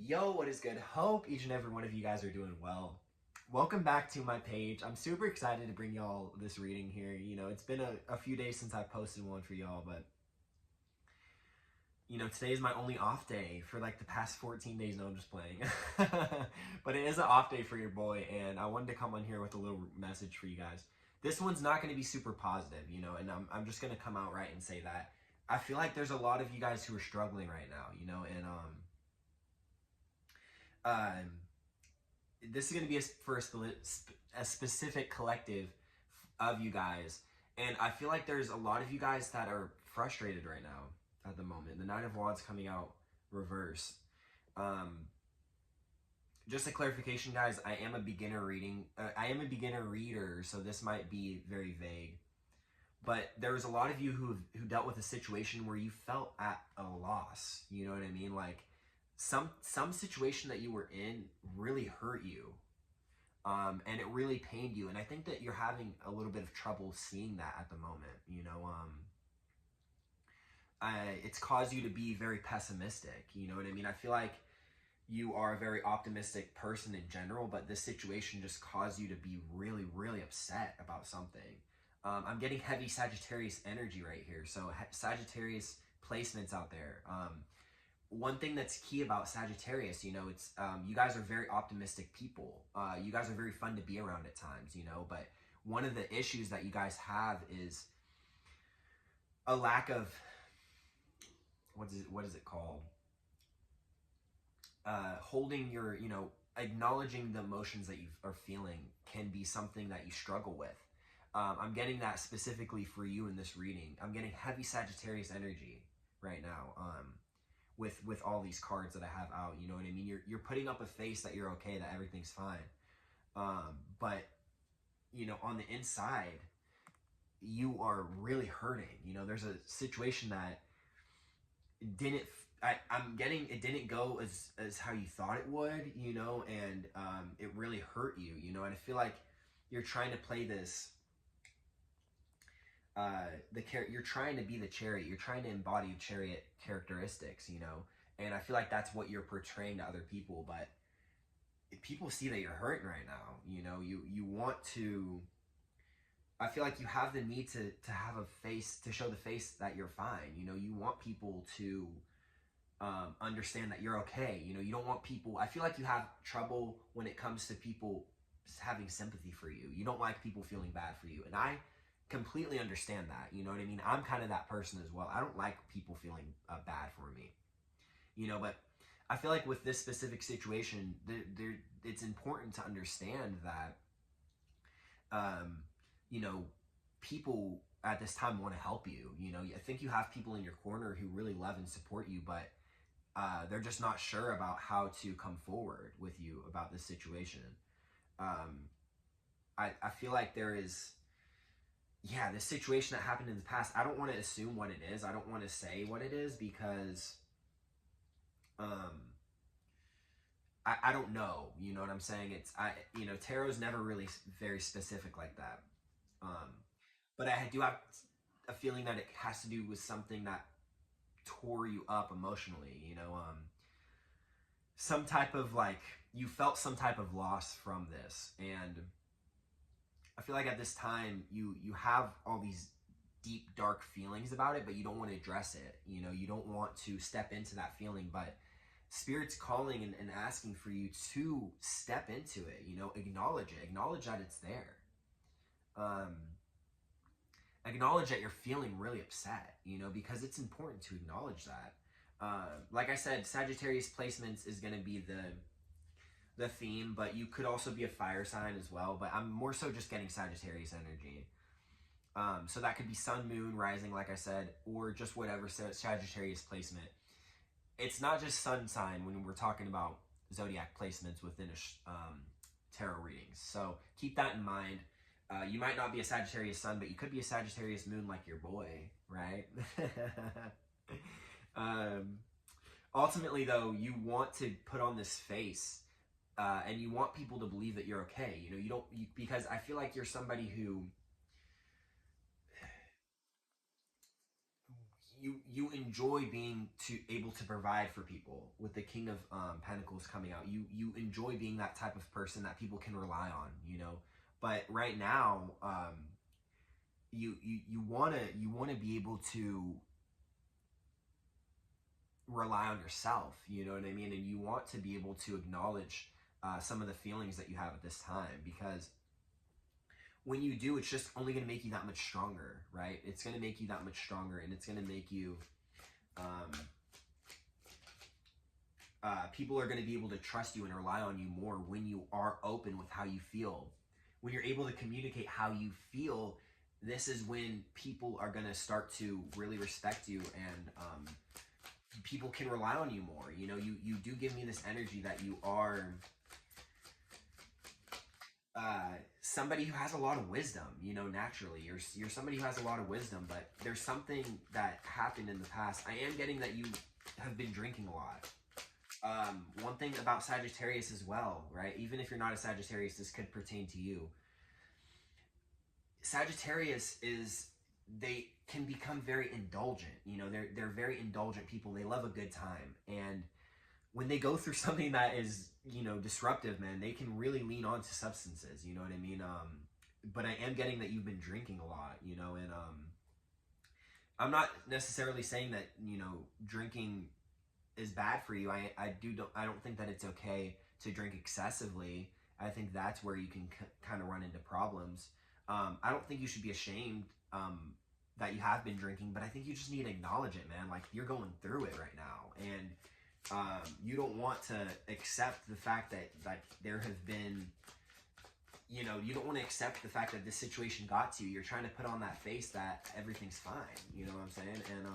Yo, what is good? Hope each and every one of you guys are doing well. Welcome back to my page. I'm super excited to bring y'all this reading here. You know, it's been a few days since I posted one for y'all, but today is my only off day for like the past 14 days. No, I'm just playing. But it is an off day for your boy, and I wanted to come on here with a little message for you guys. This one's not going to be super positive, and I'm just going to come out right and say that. I feel like there's a lot of you guys who are struggling right now, and um, this is going to be for a specific collective of you guys. And I feel like there's a lot of you guys that are frustrated right now at the moment. The Nine of Wands coming out reverse. Just a clarification, guys, I am a beginner reader, so this might be very vague. But there's a lot of you who dealt with a situation where you felt at a loss. You know what I mean? Like some situation that you were in really hurt you. And it really pained you. And I think that you're having a little bit of trouble seeing that at the moment. It's caused you to be very pessimistic. You know what I mean? I feel like you are a very optimistic person in general, but this situation just caused you to be really, really upset about something. I'm getting heavy Sagittarius energy right here. So Sagittarius placements out there. One thing that's key about Sagittarius, it's you guys are very optimistic people. You guys are very fun to be around at times, but one of the issues that you guys have is a lack of, what is it called? Holding your, acknowledging the emotions that you are feeling can be something that you struggle with. I'm getting that specifically for you in this reading. I'm getting heavy Sagittarius energy right now. With all these cards that I have out, you know what I mean? You're putting up a face that you're okay, that everything's fine. But on the inside, you are really hurting. There's a situation that I'm getting, it didn't go as how you thought it would, and it really hurt you, and I feel like you're trying to play this you're trying to be the chariot, you're trying to embody chariot characteristics, and I feel like that's what you're portraying to other people. But if people see that you're hurting right now, you want to, I feel like you have the need to have a face, to show the face that you're fine. You want people to understand that you're okay. You don't want people, I feel like you have trouble when it comes to people having sympathy for you. You don't like people feeling bad for you, and I completely understand that. You know what I mean? I'm kind of that person as well. I don't like people feeling bad for me, but I feel like with this specific situation, it's important to understand that, people at this time want to help you. I think you have people in your corner who really love and support you, but they're just not sure about how to come forward with you about this situation. I feel like there is, this situation that happened in the past. I don't want to assume what it is. I don't want to say what it is because I don't know. You know what I'm saying? Tarot's never really very specific like that. But I do have a feeling that it has to do with something that tore you up emotionally. Some type of, like, you felt some type of loss from this, and I feel like at this time you have all these deep, dark feelings about it, but you don't want to address it. You don't want to step into that feeling, but Spirit's calling and asking for you to step into it. Acknowledge it. Acknowledge that it's there. Acknowledge that you're feeling really upset, because it's important to acknowledge that. Like I said, Sagittarius placements is going to be the theme, but you could also be a fire sign as well. But I'm more so just getting Sagittarius energy. So that could be sun, moon, rising, like I said, or just whatever Sagittarius placement. It's not just sun sign when we're talking about zodiac placements within tarot readings. So keep that in mind. You might not be a Sagittarius sun, but you could be a Sagittarius moon like your boy, right? Ultimately, though, you want to put on this face, and you want people to believe that you're okay. Because I feel like you're somebody who, you enjoy being able to provide for people with the King of Pentacles coming out. You enjoy being that type of person that people can rely on, you know. But right now, you wanna be able to rely on yourself, you know what I mean? And you want to be able to acknowledge some of the feelings that you have at this time, because when you do, it's just only going to make you that much stronger, right? It's going to make you that much stronger, and it's going to make you, people are going to be able to trust you and rely on you more when you are open with how you feel. When you're able to communicate how you feel, this is when people are going to start to really respect you, and people can rely on you more. You know, you do give me this energy that you are somebody who has a lot of wisdom, you know, naturally. You're somebody who has a lot of wisdom, but there's something that happened in the past. I am getting that you have been drinking a lot. One thing about Sagittarius as well, right? Even if you're not a Sagittarius, this could pertain to you. Sagittarius they can become very indulgent. You know, they're very indulgent people. They love a good time. And when they go through something that is, you know, disruptive, man, they can really lean on to substances, you know what I mean? But I am getting that you've been drinking a lot, you know, and I'm not necessarily saying that, you know, drinking is bad for you. I don't think that it's okay to drink excessively. I think that's where you can kind of run into problems. I don't think you should be ashamed that you have been drinking, but I think you just need to acknowledge it, man. Like, you're going through it right now, and you don't want to accept the fact that, like, there have been, you know, you don't want to accept the fact that this situation got to you. You're trying to put on that face that everything's fine, you know what I'm saying? And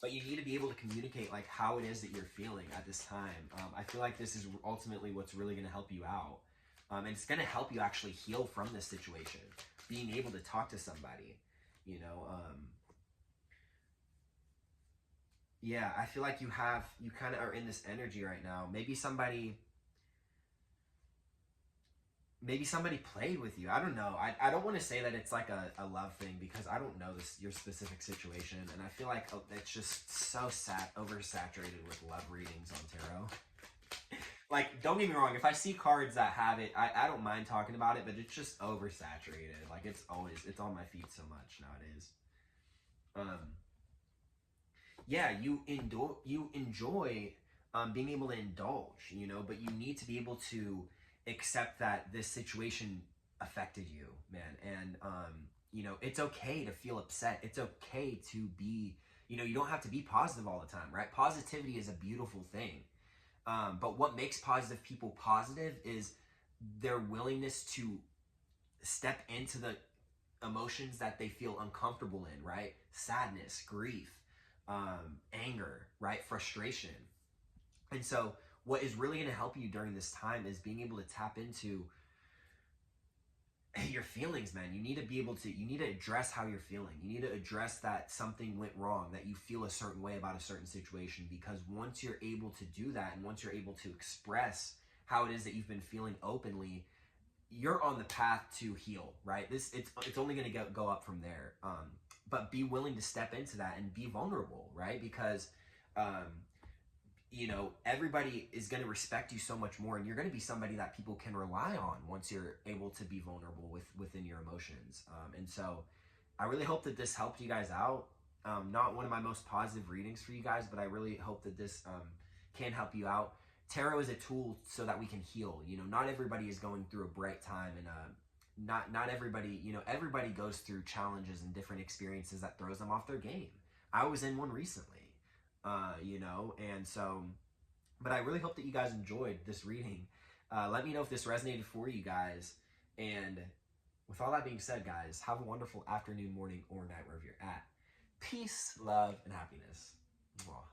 but you need to be able to communicate, like, how it is that you're feeling at this time. I feel like this is ultimately what's really going to help you out, and it's going to help you actually heal from this situation, being able to talk to somebody, you know. Yeah, I feel like you kind of are in this energy right now. Maybe somebody played with you. I don't know. I don't want to say that it's like a love thing, because I don't know your specific situation, and I feel like it's just so oversaturated with love readings on tarot. Like, don't get me wrong, if I see cards that have it, I don't mind talking about it, but it's just oversaturated. Like, it's on my feed so much nowadays. Yeah, you enjoy being able to indulge, you know, but you need to be able to accept that this situation affected you, man. And you know, it's okay to feel upset. It's okay to be, you know, you don't have to be positive all the time, right? Positivity is a beautiful thing. But what makes positive people positive is their willingness to step into the emotions that they feel uncomfortable in, right? Sadness, grief, anger, right? Frustration. And so what is really going to help you during this time is being able to tap into your feelings, man. You need to address how you're feeling. You need to address that something went wrong, that you feel a certain way about a certain situation, because once you're able to do that, and once you're able to express how it is that you've been feeling openly, you're on the path to heal, right? It's only going to go up from there. But be willing to step into that and be vulnerable, right? Because you know, everybody is going to respect you so much more, and you're going to be somebody that people can rely on once you're able to be vulnerable within your emotions. And so I really hope that this helped you guys out. Not one of my most positive readings for you guys, but I really hope that this can help you out. Tarot is a tool so that we can heal. You know, not everybody is going through a bright time, and not everybody, you know, everybody goes through challenges and different experiences that throws them off their game. I was in one recently. You know, and so, but I really hope that you guys enjoyed this reading. Let me know if this resonated for you guys. And with all that being said, guys, have a wonderful afternoon, morning, or night, wherever you're at. Peace, love, and happiness. Mwah.